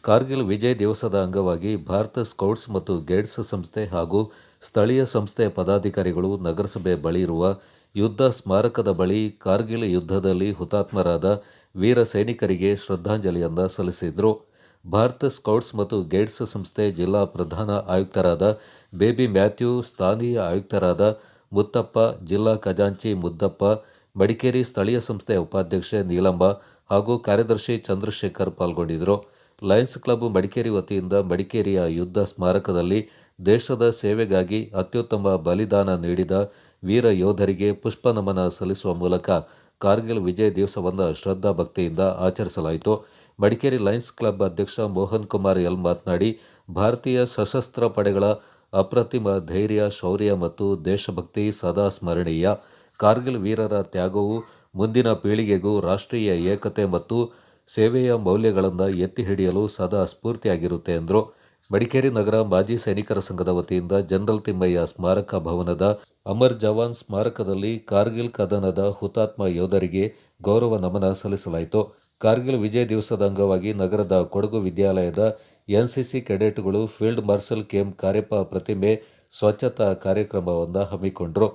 ಕಾರ್ಗಿಲ್ ವಿಜಯ್ ದಿವಸದ ಅಂಗವಾಗಿ ಭಾರತ ಸ್ಕೌಟ್ಸ್ ಮತ್ತು ಗೈಡ್ಸ್ ಸಂಸ್ಥೆ ಹಾಗೂ ಸ್ಥಳೀಯ ಸಂಸ್ಥೆಯ ಪದಾಧಿಕಾರಿಗಳು ನಗರಸಭೆ ಬಳಿ ಇರುವ ಯುದ್ಧ ಸ್ಮಾರಕದ ಬಳಿ ಕಾರ್ಗಿಲ್ ಯುದ್ಧದಲ್ಲಿ ಹುತಾತ್ಮರಾದ ವೀರ ಸೈನಿಕರಿಗೆ ಶ್ರದ್ಧಾಂಜಲಿಯನ್ನ ಸಲ್ಲಿಸಿದರು. ಭಾರತ ಸ್ಕೌಟ್ಸ್ ಮತ್ತು ಗೈಡ್ಸ್ ಸಂಸ್ಥೆ ಜಿಲ್ಲಾ ಪ್ರಧಾನ ಆಯುಕ್ತರಾದ ಬೇಬಿ ಮ್ಯಾಥ್ಯೂ, ಸ್ಥಾನೀಯ ಆಯುಕ್ತರಾದ ಮುತ್ತಪ್ಪ, ಜಿಲ್ಲಾ ಖಜಾಂಚಿ ಮುದ್ದಪ್ಪ, ಮಡಿಕೇರಿ ಸ್ಥಳೀಯ ಸಂಸ್ಥೆಯ ಉಪಾಧ್ಯಕ್ಷೆ ನೀಲಮ್ಮ ಹಾಗೂ ಕಾರ್ಯದರ್ಶಿ ಚಂದ್ರಶೇಖರ್ ಪಾಲ್ಗೊಂಡಿದ್ದರು. ಲಯನ್ಸ್ ಕ್ಲಬ್ ಮಡಿಕೇರಿ ವತಿಯಿಂದ ಮಡಿಕೇರಿಯ ಯುದ್ಧ ಸ್ಮಾರಕದಲ್ಲಿ ದೇಶದ ಸೇವೆಗಾಗಿ ಅತ್ಯುತ್ತಮ ಬಲಿದಾನ ನೀಡಿದ ವೀರ ಯೋಧರಿಗೆ ಪುಷ್ಪ ನಮನ ಸಲ್ಲಿಸುವ ಮೂಲಕ ಕಾರ್ಗಿಲ್ ವಿಜಯ್ ದಿವಸವನ್ನು ಶ್ರದ್ಧಾ ಭಕ್ತಿಯಿಂದ ಆಚರಿಸಲಾಯಿತು. ಮಡಿಕೇರಿ ಲಯನ್ಸ್ ಕ್ಲಬ್ ಅಧ್ಯಕ್ಷ ಮೋಹನ್ ಕುಮಾರ್ ಎಲ್ ಮಾತನಾಡಿ, ಭಾರತೀಯ ಸಶಸ್ತ್ರ ಪಡೆಗಳ ಅಪ್ರತಿಮ ಧೈರ್ಯ, ಶೌರ್ಯ ಮತ್ತು ದೇಶಭಕ್ತಿ ಸದಾ ಸ್ಮರಣೀಯ. ಕಾರ್ಗಿಲ್ ವೀರರ ತ್ಯಾಗವು ಮುಂದಿನ ಪೀಳಿಗೆಗೂ ರಾಷ್ಟ್ರೀಯ ಏಕತೆ ಮತ್ತು ಸೇವೆಯ ಮೌಲ್ಯಗಳನ್ನು ಎತ್ತಿ ಹಿಡಿಯಲು ಸದಾ ಸ್ಫೂರ್ತಿಯಾಗಿರುತ್ತೆ ಎಂದರು. ಮಡಿಕೇರಿ ನಗರ ಮಾಜಿ ಸೈನಿಕರ ಸಂಘದ ವತಿಯಿಂದ ಜನರಲ್ ತಿಮ್ಮಯ್ಯ ಸ್ಮಾರಕ ಭವನದ ಅಮರ್ ಜವಾನ್ ಸ್ಮಾರಕದಲ್ಲಿ ಕಾರ್ಗಿಲ್ ಕದನದ ಹುತಾತ್ಮ ಯೋಧರಿಗೆ ಗೌರವ ನಮನ ಸಲ್ಲಿಸಲಾಯಿತು. ಕಾರ್ಗಿಲ್ ವಿಜಯ್ ದಿವಸದ ಅಂಗವಾಗಿ ನಗರದ ಕೊಡಗು ವಿದ್ಯಾಲಯದ ಎನ್ಸಿಸಿ ಕೆಡೆಟ್ಗಳು ಫೀಲ್ಡ್ ಮಾರ್ಷಲ್ ಕೆಎಂ ಕಾರ್ಯಪ್ಪ ಪ್ರತಿಮೆ ಸ್ವಚ್ಛತಾ ಕಾರ್ಯಕ್ರಮವನ್ನು ಹಮ್ಮಿಕೊಂಡರು.